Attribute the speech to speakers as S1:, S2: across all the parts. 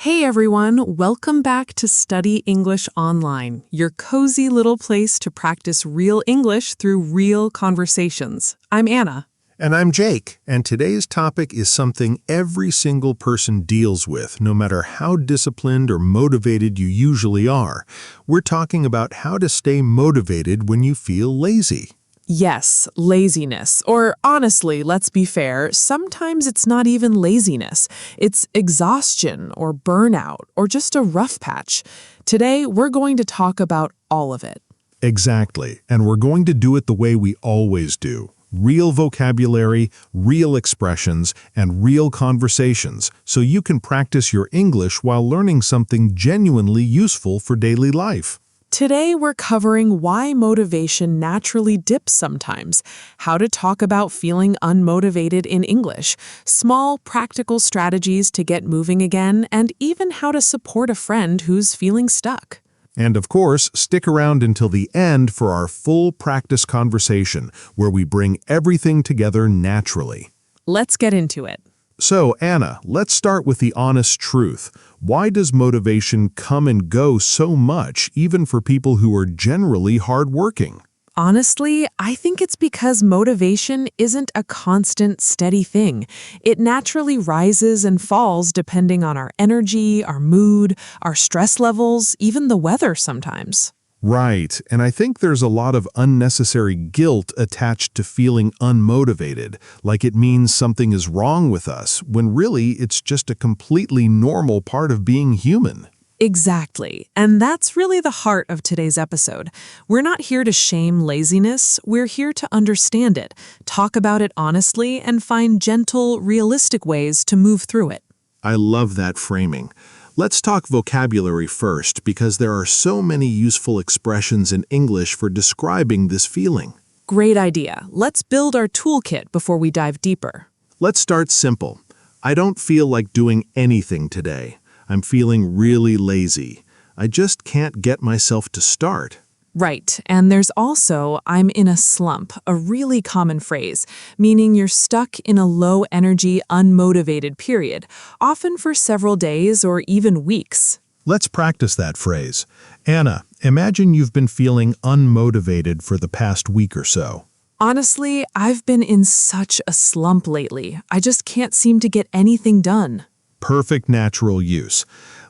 S1: Hey everyone, welcome back to Study English Online, your cozy little place to practice real English through real conversations. I'm Anna.
S2: And I'm Jake, and today's topic is something every single person deals with, no matter how disciplined or motivated you usually are. We're talking about how to stay motivated when you feel lazy.
S1: Yes, laziness. Or honestly, let's be fair, sometimes it's not even laziness. It's exhaustion or burnout or just a rough patch. Today, we're going to talk about all of it.
S2: Exactly, and we're going to do it the way we always do. Real vocabulary, real expressions, and real conversations, so you can practice your English while learning something genuinely useful for daily life.
S1: Today, we're covering why motivation naturally dips sometimes, how to talk about feeling unmotivated in English, small practical strategies to get moving again, and even how to support a friend who's feeling stuck.
S2: And of course, stick around until the end for our full practice conversation, where we bring everything together naturally.
S1: Let's get into it.
S2: So, Anna, let's start with the honest truth. Why does motivation come and go so much, even for people who are generally hardworking?
S1: Honestly, I think it's because motivation isn't a constant, steady thing. It naturally rises and falls depending on our energy, our mood, our stress levels, even the weather sometimes.
S2: Right, and I think there's a lot of unnecessary guilt attached to feeling unmotivated, like it means something is wrong with us, when really it's just a completely normal part of being human.
S1: Exactly. And that's really the heart of today's episode. We're not here to shame laziness. We're here to understand it, talk about it honestly, and find gentle, realistic ways to move through it.
S2: I love that framing. Let's talk vocabulary first, because there are so many useful expressions in English for describing this feeling.
S1: Great idea. Let's build our toolkit before we dive deeper.
S2: Let's start simple. I don't feel like doing anything today. I'm feeling really lazy. I just can't get myself to start.
S1: Right, and there's also, I'm in a slump, a really common phrase, meaning you're stuck in a low-energy, unmotivated period, often for several days or even weeks.
S2: Let's practice that phrase. Anna, imagine you've been feeling unmotivated for the past week or so.
S1: Honestly, I've been in such a slump lately. I just can't seem to get anything done.
S2: Perfect natural use.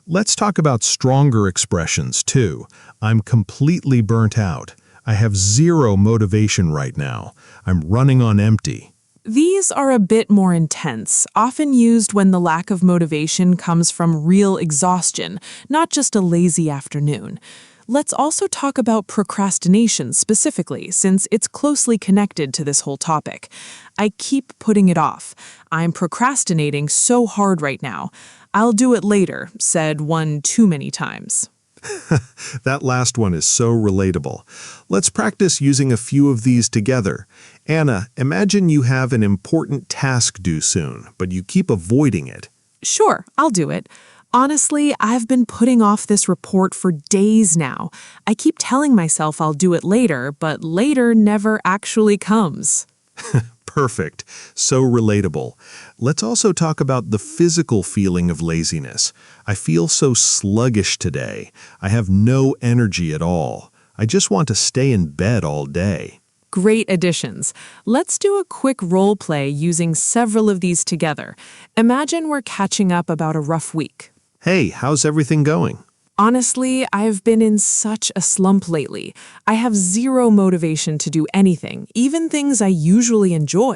S2: Let's talk about stronger expressions, too. I'm completely burnt out. I have zero motivation right now. I'm running on empty.
S1: These are a bit more intense, often used when the lack of motivation comes from real exhaustion, not just a lazy afternoon. Let's also talk about procrastination specifically, since it's closely connected to this whole topic. I keep putting it off. I'm procrastinating so hard right now. I'll do it later, said one too many times.
S2: That last one is so relatable. Let's practice using a few of these together. Anna, imagine you have an important task due soon, but you keep avoiding it.
S1: Sure, I'll do it. Honestly, I've been putting off this report for days now. I keep telling myself I'll do it later, but later never actually comes.
S2: Perfect. So relatable. Let's also talk about the physical feeling of laziness. I feel so sluggish today. I have no energy at all. I just want to stay in bed all day.
S1: Great additions. Let's do a quick role play using several of these together. Imagine we're catching up about a rough week.
S2: Hey, how's everything going?
S1: Honestly, I've been in such a slump lately. I have zero motivation to do anything, even things I usually enjoy.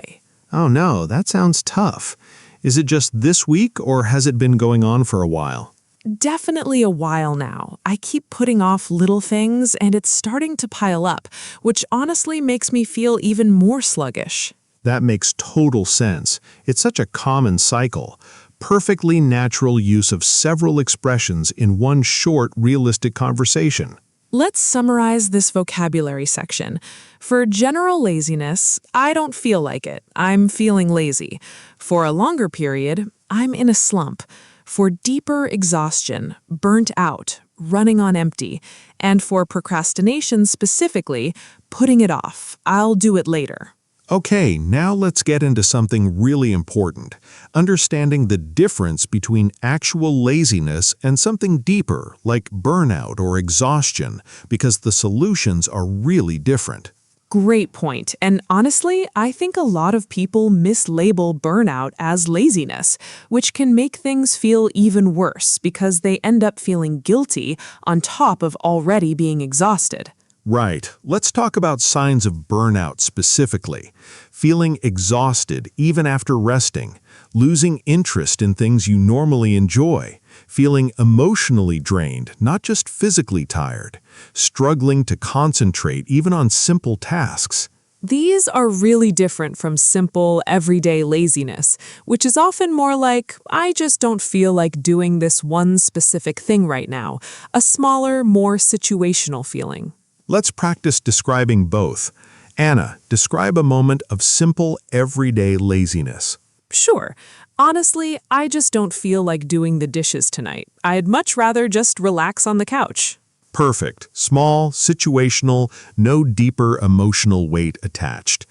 S2: Oh no, that sounds tough. Is it just this week, or has it been going on for a while?
S1: Definitely a while now. I keep putting off little things, and it's starting to pile up, which honestly makes me feel even more sluggish.
S2: That makes total sense. It's such a common cycle. Perfectly natural use of several expressions in one short, realistic conversation.
S1: Let's summarize this vocabulary section. For general laziness, I don't feel like it. I'm feeling lazy. For a longer period, I'm in a slump. For deeper exhaustion, burnt out, running on empty. And for procrastination specifically, putting it off. I'll do it later.
S2: Okay, now let's get into something really important, understanding the difference between actual laziness and something deeper, like burnout or exhaustion, because the solutions are really different.
S1: Great point. And honestly, I think a lot of people mislabel burnout as laziness, which can make things feel even worse because they end up feeling guilty on top of already being exhausted.
S2: Right. Let's talk about signs of burnout specifically. Feeling exhausted even after resting, losing interest in things you normally enjoy, feeling emotionally drained, not just physically tired, struggling to concentrate even on simple tasks.
S1: These are really different from simple, everyday laziness, which is often more like, I just don't feel like doing this one specific thing right now, a smaller, more situational feeling.
S2: Let's practice describing both. Anna, describe a moment of simple, everyday laziness.
S1: Sure. Honestly, I just don't feel like doing the dishes tonight. I'd much rather just relax on the couch.
S2: Perfect. Small, situational, no deeper emotional weight attached.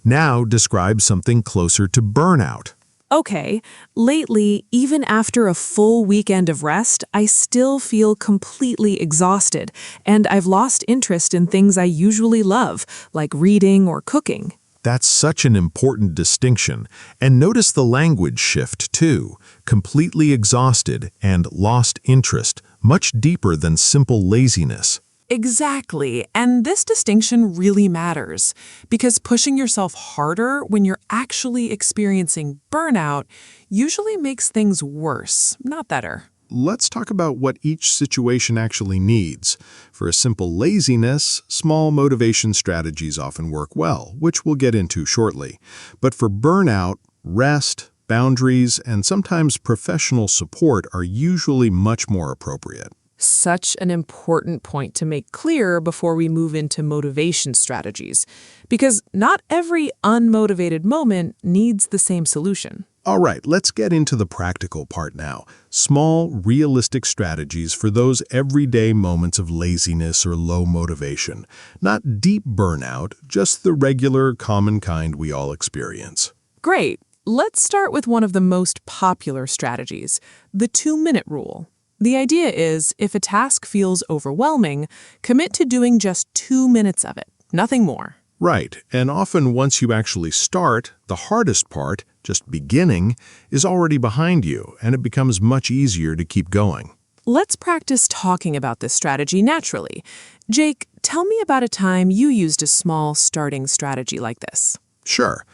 S2: Now describe something closer to burnout.
S1: Okay, lately, even after a full weekend of rest, I still feel completely exhausted, and I've lost interest in things I usually love, like reading or cooking.
S2: That's such an important distinction. And notice the language shift, too. Completely exhausted and lost interest, much deeper than simple laziness.
S1: Exactly, and this distinction really matters because pushing yourself harder when you're actually experiencing burnout usually makes things worse, not better.
S2: Let's talk about what each situation actually needs. For a simple laziness, small motivation strategies often work well, which we'll get into shortly. But for burnout, rest, boundaries, and sometimes professional support are usually much more appropriate.
S1: Such an important point to make clear before we move into motivation strategies, because not every unmotivated moment needs the same solution.
S2: All right, let's get into the practical part now. Small, realistic strategies for those everyday moments of laziness or low motivation. Not deep burnout, just the regular, common kind we all experience.
S1: Great. Let's start with one of the most popular strategies, the 2-minute rule. The idea is, if a task feels overwhelming, commit to doing just 2 minutes of it, nothing more.
S2: Right, and often once you actually start, the hardest part, just beginning, is already behind you, and it becomes much easier to keep going.
S1: Let's practice talking about this strategy naturally. Jake, tell me about a time you used a small starting strategy like this.
S2: Sure.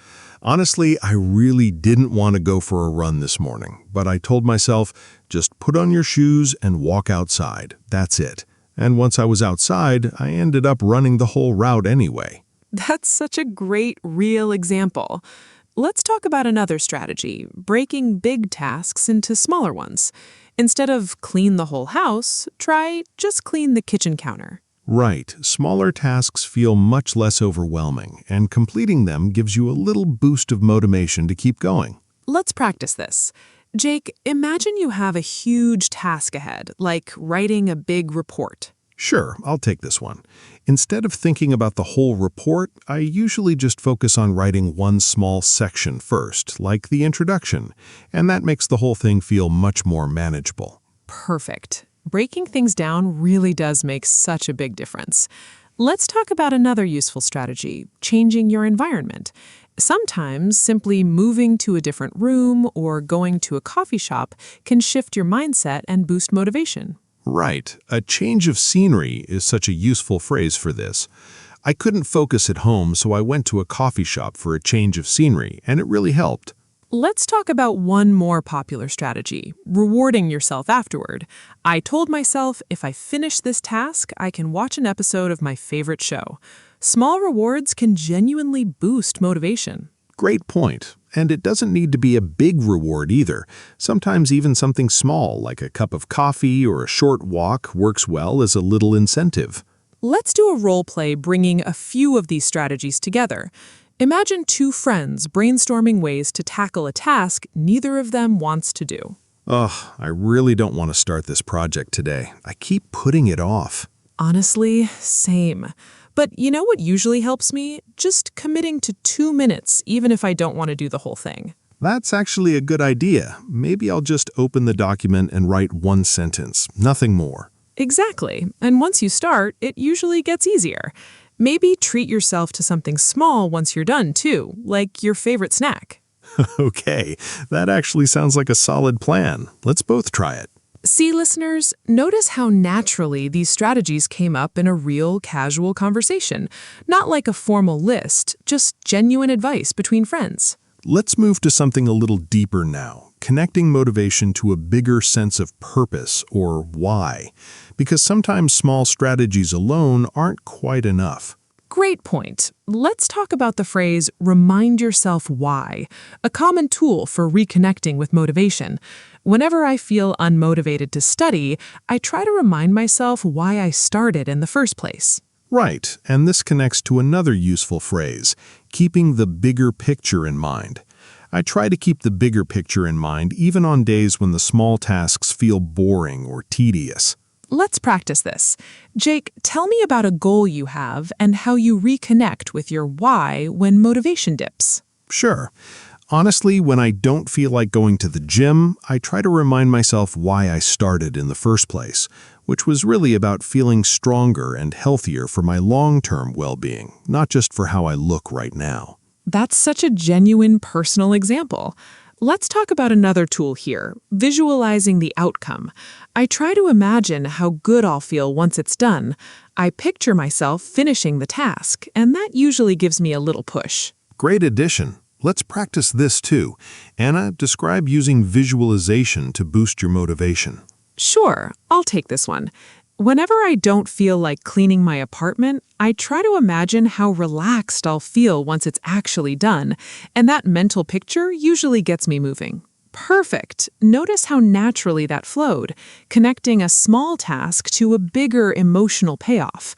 S2: Honestly, I really didn't want to go for a run this morning, but I told myself, just put on your shoes and walk outside. That's it. And once I was outside, I ended up running the whole route anyway.
S1: That's such a great, real example. Let's talk about another strategy, breaking big tasks into smaller ones. Instead of clean the whole house, try just clean the kitchen counter.
S2: Right, smaller tasks feel much less overwhelming, and completing them gives you a little boost of motivation to keep going.
S1: Let's practice this. Jake, imagine you have a huge task ahead, like writing a big report.
S2: Sure, I'll take this one. Instead of thinking about the whole report, I usually just focus on writing one small section first, like the introduction, and that makes the whole thing feel much more manageable.
S1: Perfect. Breaking things down really does make such a big difference. Let's talk about another useful strategy, changing your environment. Sometimes simply moving to a different room or going to a coffee shop can shift your mindset and boost motivation.
S2: Right, a change of scenery is such a useful phrase for this. I couldn't focus at home, so I went to a coffee shop for a change of scenery, and it really helped.
S1: Let's talk about one more popular strategy, rewarding yourself afterward. I told myself if I finish this task, I can watch an episode of my favorite show. Small rewards can genuinely boost motivation.
S2: Great point. And it doesn't need to be a big reward either. Sometimes even something small, like a cup of coffee or a short walk, works well as a little incentive.
S1: Let's do a role play bringing a few of these strategies together. Imagine two friends brainstorming ways to tackle a task neither of them wants to do.
S2: Ugh, I really don't want to start this project today. I keep putting it off.
S1: Honestly, same. But you know what usually helps me? Just committing to 2 minutes, even if I don't want to do the whole thing.
S2: That's actually a good idea. Maybe I'll just open the document and write one sentence, nothing more.
S1: Exactly. And once you start, it usually gets easier. Maybe treat yourself to something small once you're done, too, like your favorite snack.
S2: Okay, that actually sounds like a solid plan. Let's both try it.
S1: See, listeners, notice how naturally these strategies came up in a real, casual conversation. Not like a formal list, just genuine advice between friends.
S2: Let's move to something a little deeper now, connecting motivation to a bigger sense of purpose, or why. Because sometimes small strategies alone aren't quite enough.
S1: Great point. Let's talk about the phrase, remind yourself why, a common tool for reconnecting with motivation. Whenever I feel unmotivated to study, I try to remind myself why I started in the first place.
S2: Right, and this connects to another useful phrase, keeping the bigger picture in mind. I try to keep the bigger picture in mind even on days when the small tasks feel boring or tedious.
S1: Let's practice this. Jake, tell me about a goal you have and how you reconnect with your why when motivation dips.
S2: Sure. Honestly, when I don't feel like going to the gym, I try to remind myself why I started in the first place, which was really about feeling stronger and healthier for my long-term well-being, not just for how I look right now.
S1: That's such a genuine personal example. Let's talk about another tool here, visualizing the outcome. I try to imagine how good I'll feel once it's done. I picture myself finishing the task, and that usually gives me a little push.
S2: Great addition. Let's practice this too. Anna, describe using visualization to boost your motivation.
S1: Sure, I'll take this one. Whenever I don't feel like cleaning my apartment, I try to imagine how relaxed I'll feel once it's actually done, and that mental picture usually gets me moving. Perfect. Notice how naturally that flowed, connecting a small task to a bigger emotional payoff.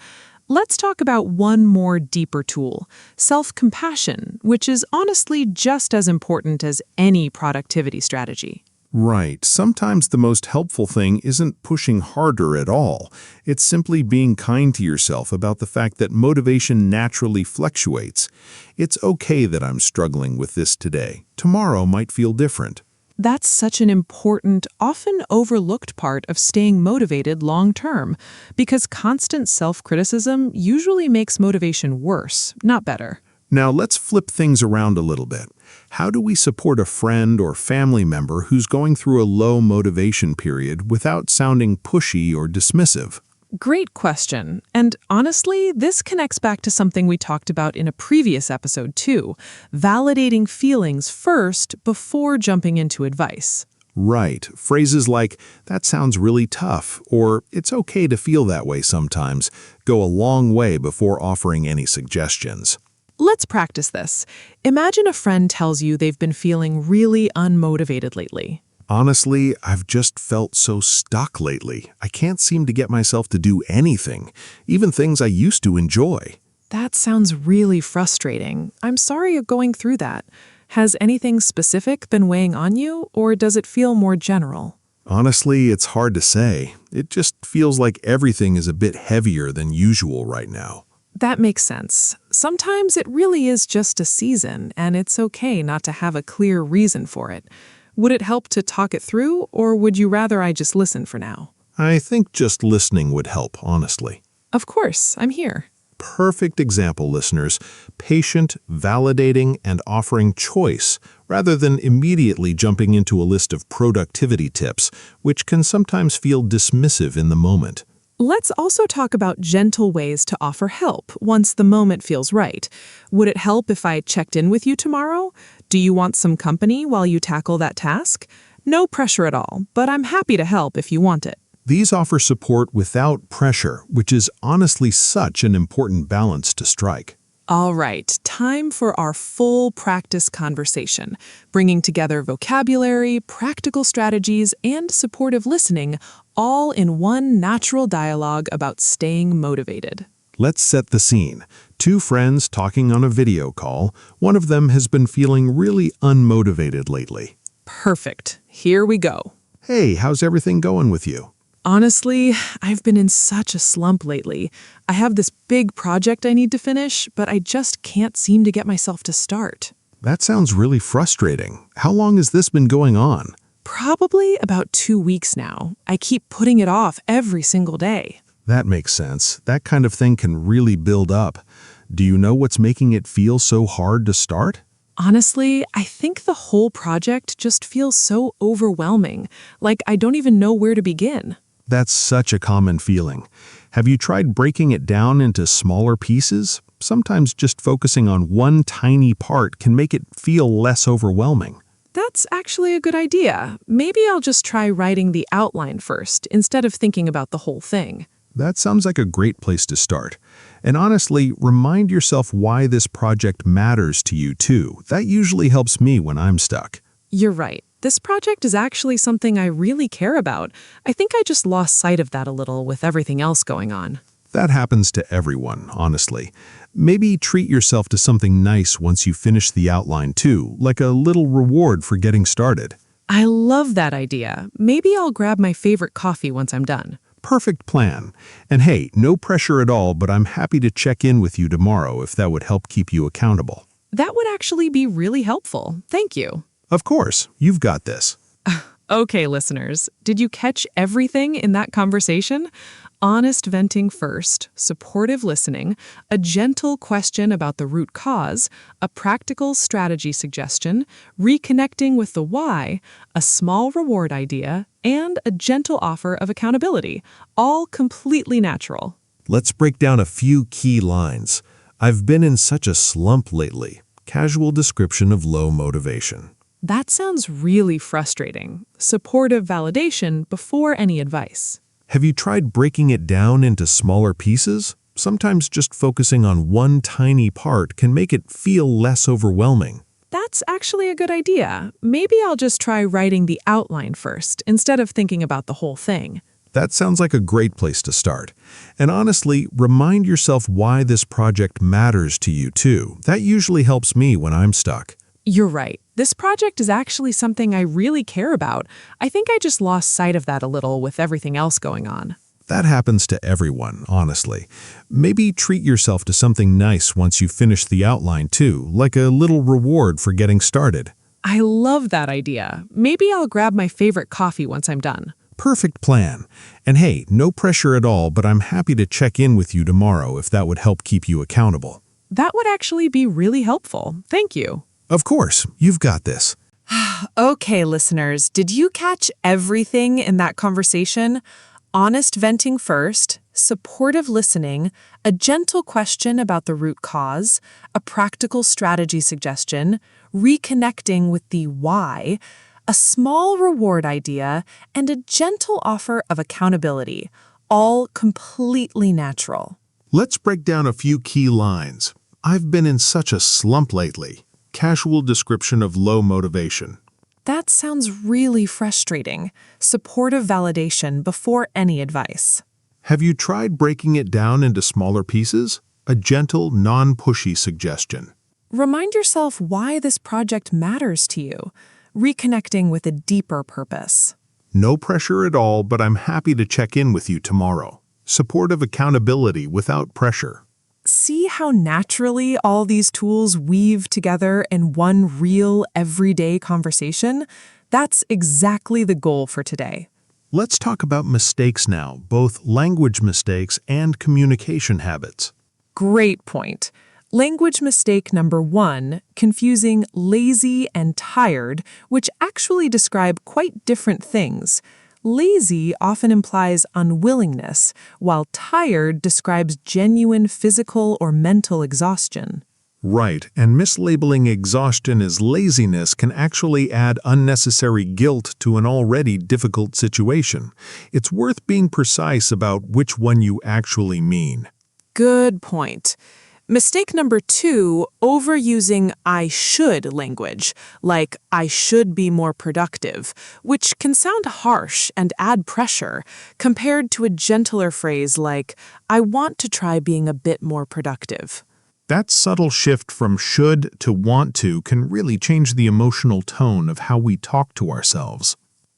S1: Let's talk about one more deeper tool, self-compassion, which is honestly just as important as any productivity strategy.
S2: Right. Sometimes the most helpful thing isn't pushing harder at all. It's simply being kind to yourself about the fact that motivation naturally fluctuates. It's okay that I'm struggling with this today. Tomorrow might feel different.
S1: That's such an important, often overlooked part of staying motivated long-term, because constant self-criticism usually makes motivation worse, not better.
S2: Now let's flip things around a little bit. How do we support a friend or family member who's going through a low motivation period without sounding pushy or dismissive?
S1: Great question. And honestly, this connects back to something we talked about in a previous episode too, validating feelings first before jumping into advice.
S2: Right. Phrases like, that sounds really tough, or it's okay to feel that way sometimes, go a long way before offering any suggestions.
S1: Let's practice this. Imagine a friend tells you they've been feeling really unmotivated lately.
S2: Honestly, I've just felt so stuck lately. I can't seem to get myself to do anything, even things I used to enjoy.
S1: That sounds really frustrating. I'm sorry you're going through that. Has anything specific been weighing on you, or does it feel more general?
S2: Honestly, it's hard to say. It just feels like everything is a bit heavier than usual right now.
S1: That makes sense. Sometimes it really is just a season, and it's okay not to have a clear reason for it. Would it help to talk it through, or would you rather I just listen for now?
S2: I think just listening would help, honestly.
S1: Of course, I'm here.
S2: Perfect example, listeners. Patient, validating, and offering choice, rather than immediately jumping into a list of productivity tips, which can sometimes feel dismissive in the moment.
S1: Let's also talk about gentle ways to offer help once the moment feels right. Would it help if I checked in with you tomorrow? Do you want some company while you tackle that task? No pressure at all, but I'm happy to help if you want it.
S2: These offer support without pressure, which is honestly such an important balance to strike.
S1: All right, time for our full practice conversation, bringing together vocabulary, practical strategies, and supportive listening, all in one natural dialogue about staying motivated.
S2: Let's set the scene. Two friends talking on a video call. One of them has been feeling really unmotivated lately.
S1: Perfect. Here we go.
S2: Hey, how's everything going with you?
S1: Honestly, I've been in such a slump lately. I have this big project I need to finish, but I just can't seem to get myself to start.
S2: That sounds really frustrating. How long has this been going on?
S1: Probably about 2 weeks now. I keep putting it off every single day.
S2: That makes sense. That kind of thing can really build up. Do you know what's making it feel so hard to start?
S1: Honestly, I think the whole project just feels so overwhelming, like I don't even know where to begin.
S2: That's such a common feeling. Have you tried breaking it down into smaller pieces? Sometimes just focusing on one tiny part can make it feel less overwhelming.
S1: That's actually a good idea. Maybe I'll just try writing the outline first, instead of thinking about the whole thing.
S2: That sounds like a great place to start. And honestly, remind yourself why this project matters to you too. That usually helps me when I'm stuck.
S1: You're right. This project is actually something I really care about. I think I just lost sight of that a little with everything else going on.
S2: That happens to everyone, honestly. Maybe treat yourself to something nice once you finish the outline too, like a little reward for getting started.
S1: I love that idea. Maybe I'll grab my favorite coffee once I'm done.
S2: Perfect plan. And hey, no pressure at all, but I'm happy to check in with you tomorrow if that would help keep you accountable.
S1: That would actually be really helpful. Thank you.
S2: Of course, you've got this.
S1: Okay, listeners, did you catch everything in that conversation? Honest venting first, supportive listening, a gentle question about the root cause, a practical strategy suggestion, reconnecting with the why, a small reward idea, and a gentle offer of accountability, all completely natural.
S2: Let's break down a few key lines. I've been in such a slump lately. Casual description of low motivation.
S1: That sounds really frustrating. Supportive validation before any advice.
S2: Have you tried breaking it down into smaller pieces? Sometimes just focusing on one tiny part can make it feel less overwhelming.
S1: That's actually a good idea. Maybe I'll just try writing the outline first, instead of thinking about the whole thing.
S2: That sounds like a great place to start. And honestly, remind yourself why this project matters to you too. That usually helps me when I'm stuck.
S1: You're right. This project is actually something I really care about. I think I just lost sight of that a little with everything else going on.
S2: That happens to everyone, honestly. Maybe treat yourself to something nice once you finish the outline too, like a little reward for getting started.
S1: I love that idea. Maybe I'll grab my favorite coffee once I'm done.
S2: Perfect plan. And hey, no pressure at all, but I'm happy to check in with you tomorrow if that would help keep you accountable.
S1: That would actually be really helpful. Thank you.
S2: Of course, you've got this.
S1: Okay, listeners, did you catch everything in that conversation? Honest venting first, supportive listening, a gentle question about the root cause, a practical strategy suggestion, reconnecting with the why, a small reward idea, and a gentle offer of accountability, all completely natural.
S2: Let's break down a few key lines. I've been in such a slump lately. Casual description of low motivation.
S1: That sounds really frustrating. Supportive validation before any advice.
S2: Have you tried breaking it down into smaller pieces? A gentle, non-pushy suggestion.
S1: Remind yourself why this project matters to you. Reconnecting with a deeper purpose.
S2: No pressure at all, but I'm happy to check in with you tomorrow. Supportive accountability without pressure.
S1: See how naturally all these tools weave together in one real, everyday conversation? That's exactly the goal for today.
S2: Let's talk about mistakes now, both language mistakes and communication habits.
S1: Great point. Language mistake number 1, confusing lazy and tired, which actually describe quite different things. Lazy often implies unwillingness, while tired describes genuine physical or mental exhaustion.
S2: Right, and mislabeling exhaustion as laziness can actually add unnecessary guilt to an already difficult situation. It's worth being precise about which one you actually mean.
S1: Good point. Mistake number 2, overusing I should language, like I should be more productive, which can sound harsh and add pressure, compared to a gentler phrase like I want to try being a bit more productive.
S2: That subtle shift from should to want to can really change the emotional tone of how we talk to ourselves.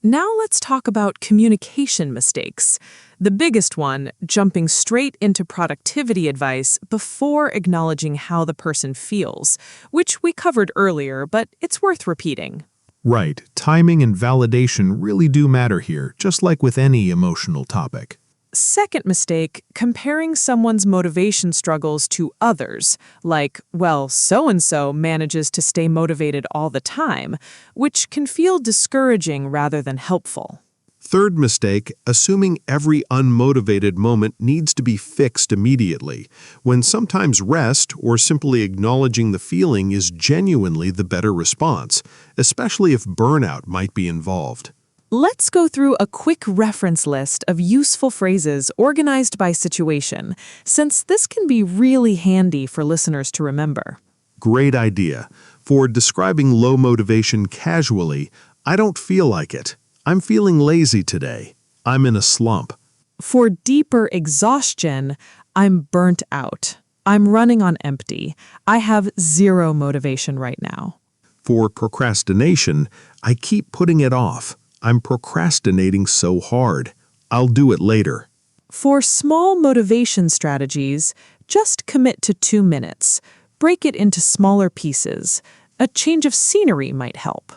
S1: Now let's talk about communication mistakes. The biggest one, jumping straight into productivity advice before acknowledging how the person feels, which we covered earlier, but it's worth repeating.
S2: Right, timing and validation really do matter here, just like with any emotional topic.
S1: Second mistake, comparing someone's motivation struggles to others, like, well, so-and-so manages to stay motivated all the time, which can feel discouraging rather than helpful.
S2: Third mistake, assuming every unmotivated moment needs to be fixed immediately, when sometimes rest or simply acknowledging the feeling is genuinely the better response, especially if burnout might be involved.
S1: Let's go through a quick reference list of useful phrases organized by situation, since this can be really handy for listeners to remember.
S2: Great idea. For describing low motivation casually, I don't feel like it. I'm feeling lazy today. I'm in a slump.
S1: For deeper exhaustion, I'm burnt out. I'm running on empty. I have zero motivation right now.
S2: For procrastination, I keep putting it off. I'm procrastinating so hard. I'll do it later.
S1: For small motivation strategies, just commit to 2 minutes. Break it into smaller pieces. A change of scenery might help.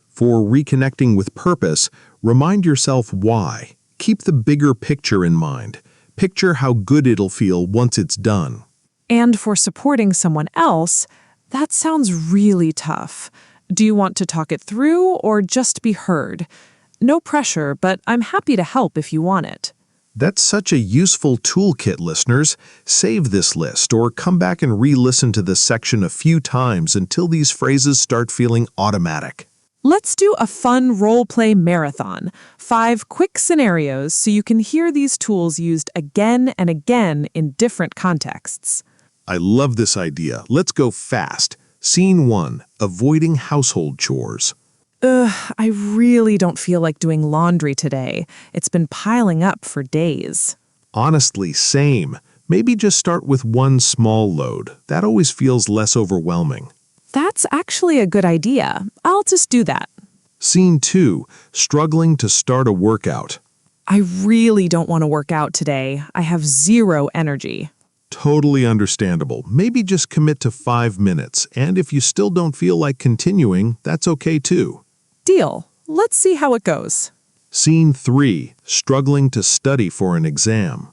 S2: For reconnecting with purpose, remind yourself why. Keep the bigger picture in mind. Picture how good it'll feel once it's done.
S1: And for supporting someone else, that sounds really tough. Do you want to talk it through or just be heard? No pressure, but I'm happy to help if you want it.
S2: That's such a useful toolkit, listeners. Save this list or come back and re-listen to this section a few times until these phrases start feeling automatic.
S1: Let's do a fun role-play marathon. 5 quick scenarios so you can hear these tools used again and again in different contexts.
S2: I love this idea. Let's go fast. Scene 1. Avoiding household chores.
S1: I really don't feel like doing laundry today. It's been piling up for days.
S2: Honestly, same. Maybe just start with one small load. That always feels less overwhelming.
S1: That's actually a good idea. I'll just do that.
S2: Scene 2. Struggling to start a workout.
S1: I really don't want to work out today. I have zero energy.
S2: Totally understandable. Maybe just commit to 5 minutes, and if you still don't feel like continuing, that's okay too.
S1: Deal. Let's see how it goes.
S2: Scene 3. Struggling to study for an exam.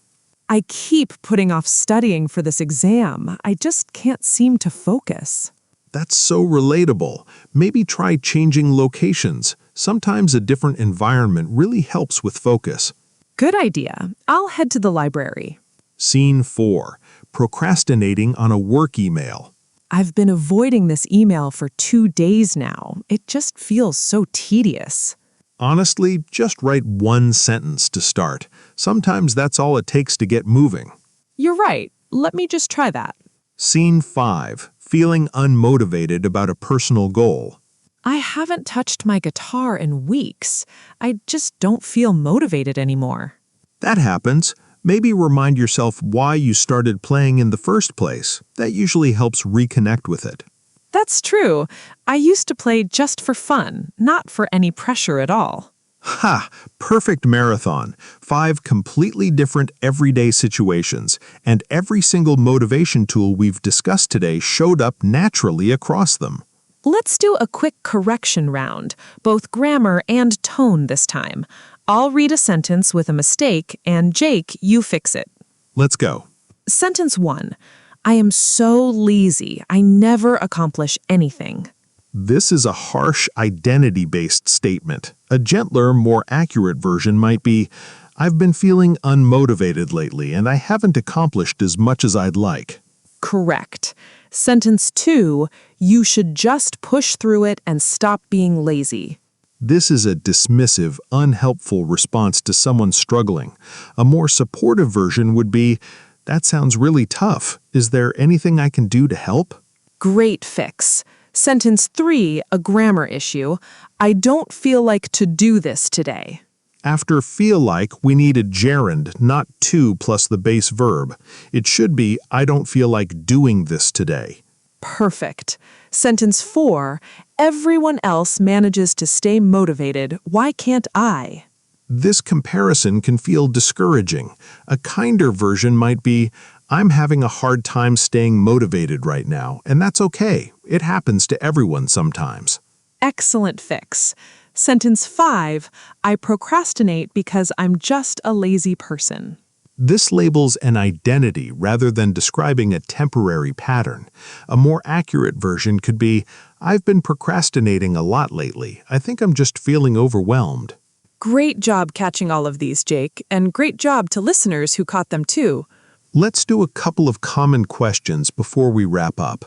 S1: I keep putting off studying for this exam. I just can't seem to focus.
S2: That's so relatable. Maybe try changing locations. Sometimes a different environment really helps with focus.
S1: Good idea. I'll head to the library.
S2: Scene 4. Procrastinating on a work email.
S1: I've been avoiding this email for 2 days now. It just feels so tedious.
S2: Honestly, just write one sentence to start. Sometimes that's all it takes to get moving.
S1: You're right. Let me just try that.
S2: Scene 5. Feeling unmotivated about a personal goal.
S1: I haven't touched my guitar in weeks. I just don't feel motivated anymore.
S2: That happens. Maybe remind yourself why you started playing in the first place. That usually helps reconnect with it.
S1: That's true. I used to play just for fun, not for any pressure at all.
S2: Ha! Perfect marathon. 5 completely different everyday situations, and every single motivation tool we've discussed today showed up naturally across them.
S1: Let's do a quick correction round, both grammar and tone this time. I'll read a sentence with a mistake, and Jake, you fix it.
S2: Let's go.
S1: Sentence 1. I am so lazy. I never accomplish anything.
S2: This is a harsh, identity-based statement. A gentler, more accurate version might be, I've been feeling unmotivated lately, and I haven't accomplished as much as I'd like.
S1: Correct. Sentence 2. You should just push through it and stop being lazy.
S2: This is a dismissive, unhelpful response to someone struggling. A more supportive version would be, that sounds really tough. Is there anything I can do to help?
S1: Great fix. Sentence 3, a grammar issue. I don't feel like to do this today.
S2: After feel like, we need a gerund, not to plus the base verb. It should be, I don't feel like doing this today.
S1: Perfect. Sentence 4, everyone else manages to stay motivated. Why can't I?
S2: This comparison can feel discouraging. A kinder version might be, I'm having a hard time staying motivated right now, and that's okay. It happens to everyone sometimes.
S1: Excellent fix. Sentence 5, I procrastinate because I'm just a lazy person.
S2: This labels an identity rather than describing a temporary pattern. A more accurate version could be, I've been procrastinating a lot lately. I think I'm just feeling overwhelmed.
S1: Great job catching all of these, Jake, and great job to listeners who caught them too.
S2: Let's do a couple of common questions before we wrap up.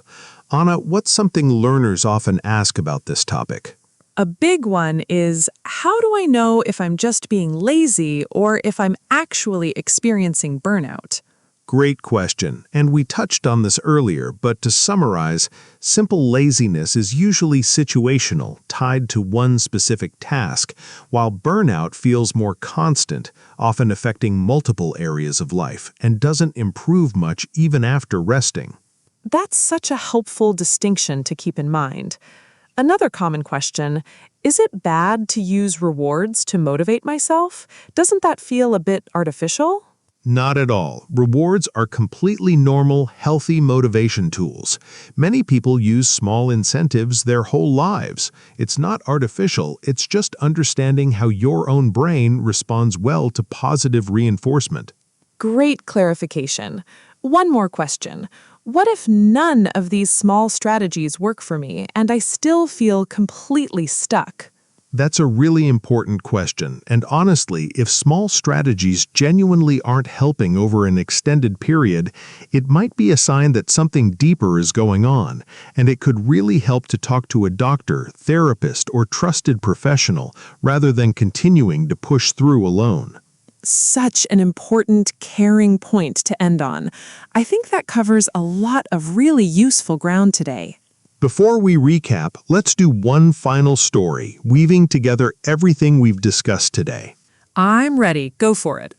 S2: Anna, what's something learners often ask about this topic?
S1: A big one is, how do I know if I'm just being lazy or if I'm actually experiencing burnout?
S2: Great question, and we touched on this earlier, but to summarize, simple laziness is usually situational, tied to one specific task, while burnout feels more constant, often affecting multiple areas of life, and doesn't improve much even after resting.
S1: That's such a helpful distinction to keep in mind. Another common question, is it bad to use rewards to motivate myself? Doesn't that feel a bit artificial?
S2: Not at all. Rewards are completely normal, healthy motivation tools. Many people use small incentives their whole lives. It's not artificial, it's just understanding how your own brain responds well to positive reinforcement.
S1: Great clarification. One more question. What if none of these small strategies work for me and I still feel completely stuck?
S2: That's a really important question, and honestly, if small strategies genuinely aren't helping over an extended period, it might be a sign that something deeper is going on, and it could really help to talk to a doctor, therapist, or trusted professional rather than continuing to push through alone.
S1: Such an important, caring point to end on. I think that covers a lot of really useful ground today.
S2: Before we recap, let's do one final story, weaving together everything we've discussed today.
S1: I'm ready. Go for it.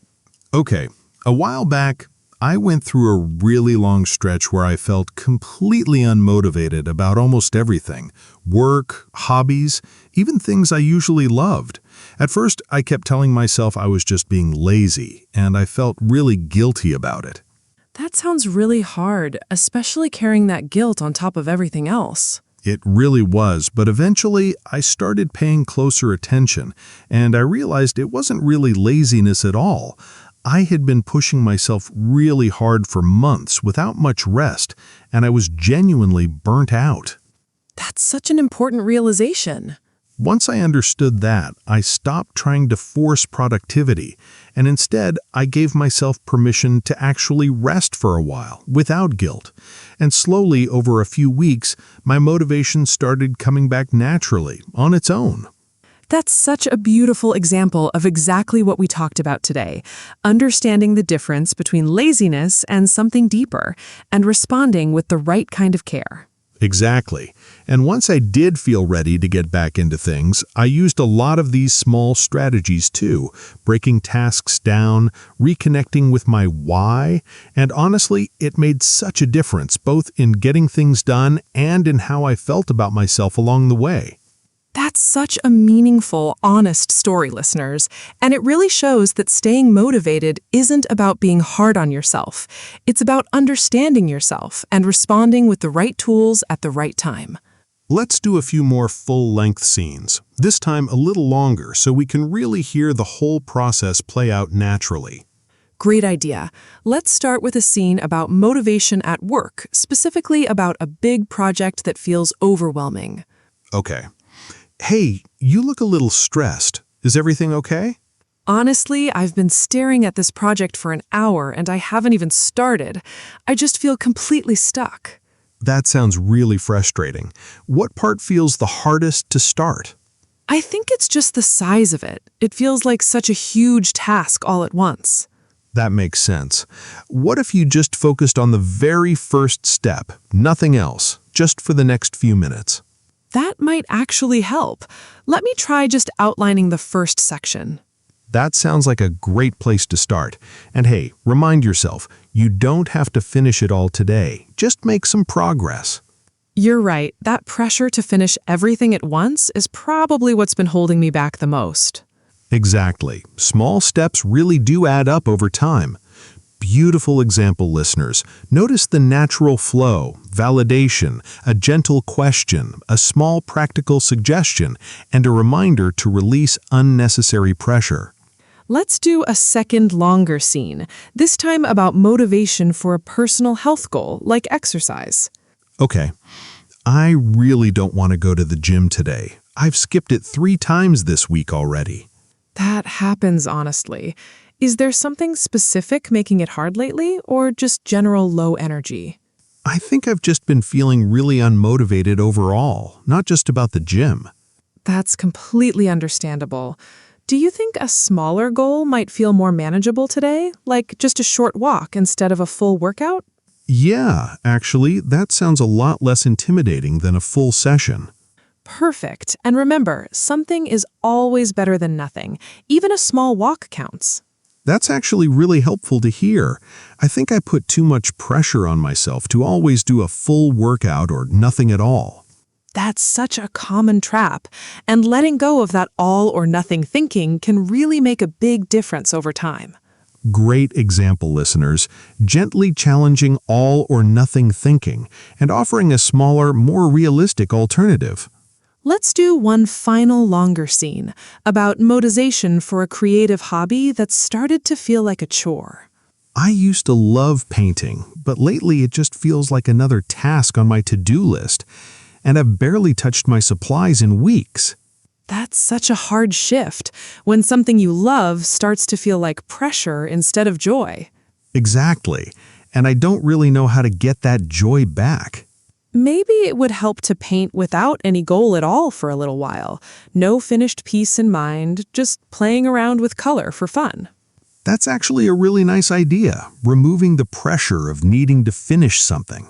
S2: Okay, a while back, I went through a really long stretch where I felt completely unmotivated about almost everything. Work, hobbies, even things I usually loved. At first, I kept telling myself I was just being lazy, and I felt really guilty about it.
S1: That sounds really hard, especially carrying that guilt on top of everything else.
S2: It really was, but eventually I started paying closer attention, and I realized it wasn't really laziness at all. I had been pushing myself really hard for months without much rest, and I was genuinely burnt out.
S1: That's such an important realization.
S2: Once I understood that, I stopped trying to force productivity, and instead I gave myself permission to actually rest for a while, without guilt. And slowly, over a few weeks, my motivation started coming back naturally, on its own.
S1: That's such a beautiful example of exactly what we talked about today, understanding the difference between laziness and something deeper, and responding with the right kind of care.
S2: Exactly. And once I did feel ready to get back into things, I used a lot of these small strategies too, breaking tasks down, reconnecting with my why, and honestly, it made such a difference both in getting things done and in how I felt about myself along the way.
S1: That's such a meaningful, honest story, listeners, and it really shows that staying motivated isn't about being hard on yourself. It's about understanding yourself and responding with the right tools at the right time.
S2: Let's do a few more full-length scenes, this time a little longer so we can really hear the whole process play out naturally.
S1: Great idea. Let's start with a scene about motivation at work, specifically about a big project that feels overwhelming.
S2: Okay. Hey, you look a little stressed. Is everything okay?
S1: Honestly, I've been staring at this project for an hour and I haven't even started. I just feel completely stuck.
S2: That sounds really frustrating. What part feels the hardest to start?
S1: I think it's just the size of it. It feels like such a huge task all at once.
S2: That makes sense. What if you just focused on the very first step, nothing else, just for the next few minutes?
S1: That might actually help. Let me try just outlining the first section.
S2: That sounds like a great place to start. And hey, remind yourself, you don't have to finish it all today. Just make some progress.
S1: You're right. That pressure to finish everything at once is probably what's been holding me back the most.
S2: Exactly. Small steps really do add up over time. Beautiful example, listeners. Notice the natural flow, validation, a gentle question, a small practical suggestion, and a reminder to release unnecessary pressure.
S1: Let's do a second longer scene, this time about motivation for a personal health goal, like exercise.
S2: Okay, I really don't want to go to the gym today. I've skipped it 3 times this week already.
S1: That happens, honestly. Is there something specific making it hard lately, or just general low energy?
S2: I think I've just been feeling really unmotivated overall, not just about the gym.
S1: That's completely understandable. Do you think a smaller goal might feel more manageable today, like just a short walk instead of a full workout?
S2: Yeah, actually, that sounds a lot less intimidating than a full session.
S1: Perfect. And remember, something is always better than nothing. Even a small walk counts.
S2: That's actually really helpful to hear. I think I put too much pressure on myself to always do a full workout or nothing at all.
S1: That's such a common trap, and letting go of that all or nothing thinking can really make a big difference over time.
S2: Great example, listeners. Gently challenging all or nothing thinking and offering a smaller, more realistic alternative.
S1: Let's do one final longer scene about motivation for a creative hobby that's started to feel like a chore.
S2: I used to love painting, but lately it just feels like another task on my to-do list, and I've barely touched my supplies in weeks.
S1: That's such a hard shift when something you love starts to feel like pressure instead of joy.
S2: Exactly, and I don't really know how to get that joy back.
S1: Maybe it would help to paint without any goal at all for a little while. No finished piece in mind, just playing around with color for fun.
S2: That's actually a really nice idea, removing the pressure of needing to finish something.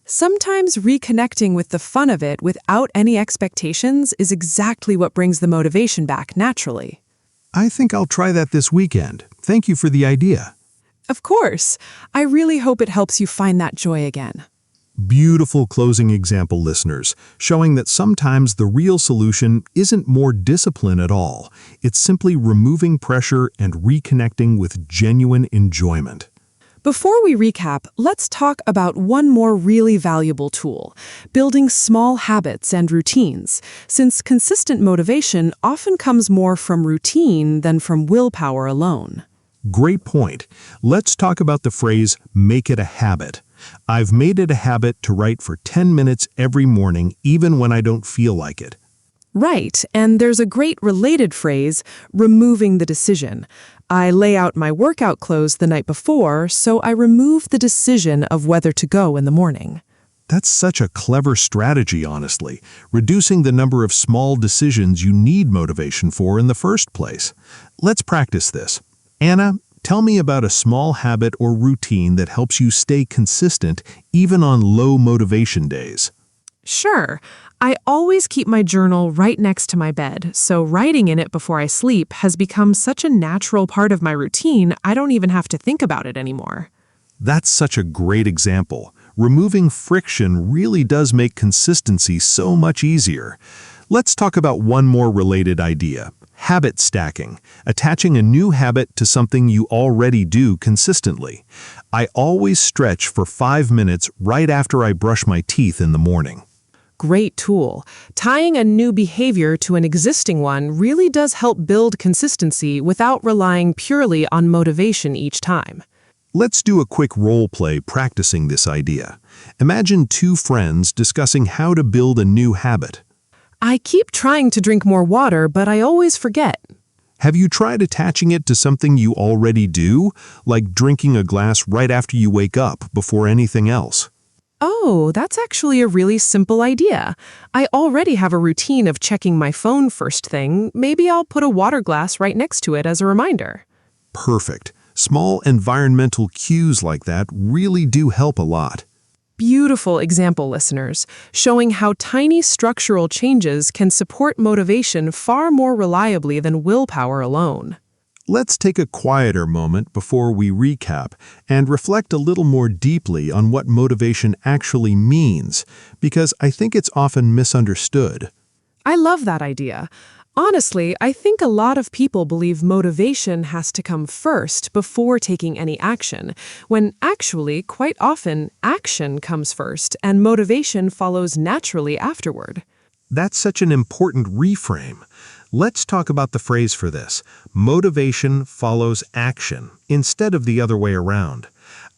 S1: Sometimes reconnecting with the fun of it without any expectations is exactly what brings the motivation back naturally.
S2: I think I'll try that this weekend. Thank you for the idea.
S1: Of course, I really hope it helps you find that joy again.
S2: Beautiful closing example, listeners, showing that sometimes the real solution isn't more discipline at all. It's simply removing pressure and reconnecting with genuine enjoyment.
S1: Before we recap, let's talk about one more really valuable tool, building small habits and routines, since consistent motivation often comes more from routine than from willpower alone.
S2: Great point. Let's talk about the phrase, make it a habit. I've made it a habit to write for 10 minutes every morning, even when I don't feel like it.
S1: Right, and there's a great related phrase, removing the decision. I lay out my workout clothes the night before, so I remove the decision of whether to go in the morning.
S2: That's such a clever strategy, honestly, reducing the number of small decisions you need motivation for in the first place. Let's practice this. Anna, tell me about a small habit or routine that helps you stay consistent even on low motivation days.
S1: Sure. I always keep my journal right next to my bed, so writing in it before I sleep has become such a natural part of my routine, I don't even have to think about it anymore.
S2: That's such a great example. Removing friction really does make consistency so much easier. Let's talk about one more related idea. Habit stacking, attaching a new habit to something you already do consistently. I always stretch for 5 minutes right after I brush my teeth in the morning.
S1: Great tool. Tying a new behavior to an existing one really does help build consistency without relying purely on motivation each time.
S2: Let's do a quick role play practicing this idea. Imagine 2 friends discussing how to build a new habit.
S1: I keep trying to drink more water, but I always forget.
S2: Have you tried attaching it to something you already do, like drinking a glass right after you wake up before anything else?
S1: Oh, that's actually a really simple idea. I already have a routine of checking my phone first thing. Maybe I'll put a water glass right next to it as a reminder.
S2: Perfect. Small environmental cues like that really do help a lot.
S1: Beautiful example, listeners, showing how tiny structural changes can support motivation far more reliably than willpower alone.
S2: Let's take a quieter moment before we recap and reflect a little more deeply on what motivation actually means, because I think it's often misunderstood.
S1: I love that idea. Honestly, I think a lot of people believe motivation has to come first before taking any action, when actually, quite often, action comes first and motivation follows naturally afterward.
S2: That's such an important reframe. Let's talk about the phrase for this. Motivation follows action, instead of the other way around.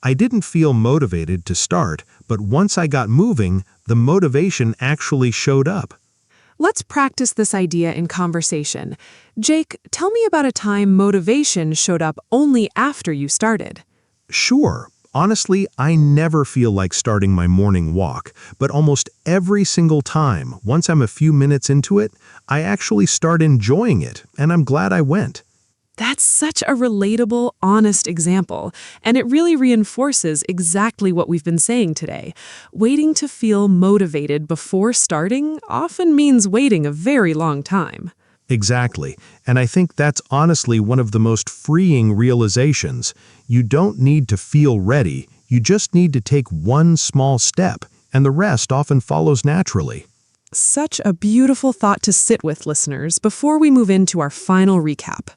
S2: I didn't feel motivated to start, but once I got moving, the motivation actually showed up.
S1: Let's practice this idea in conversation. Jake, tell me about a time motivation showed up only after you started.
S2: Sure. Honestly, I never feel like starting my morning walk, but almost every single time, once I'm a few minutes into it, I actually start enjoying it, and I'm glad I went.
S1: That's such a relatable, honest example, and it really reinforces exactly what we've been saying today. Waiting to feel motivated before starting often means waiting a very long time.
S2: Exactly, and I think that's honestly one of the most freeing realizations. You don't need to feel ready, you just need to take one small step, and the rest often follows naturally.
S1: Such a beautiful thought to sit with, listeners, before we move into our final recap.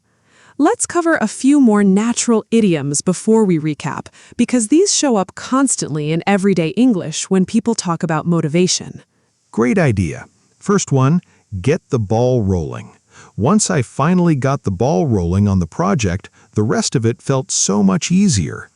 S1: Let's cover a few more natural idioms before we recap, because these show up constantly in everyday English when people talk about motivation.
S2: Great idea. First one, get the ball rolling. Once I finally got the ball rolling on the project, the rest of it felt so much easier.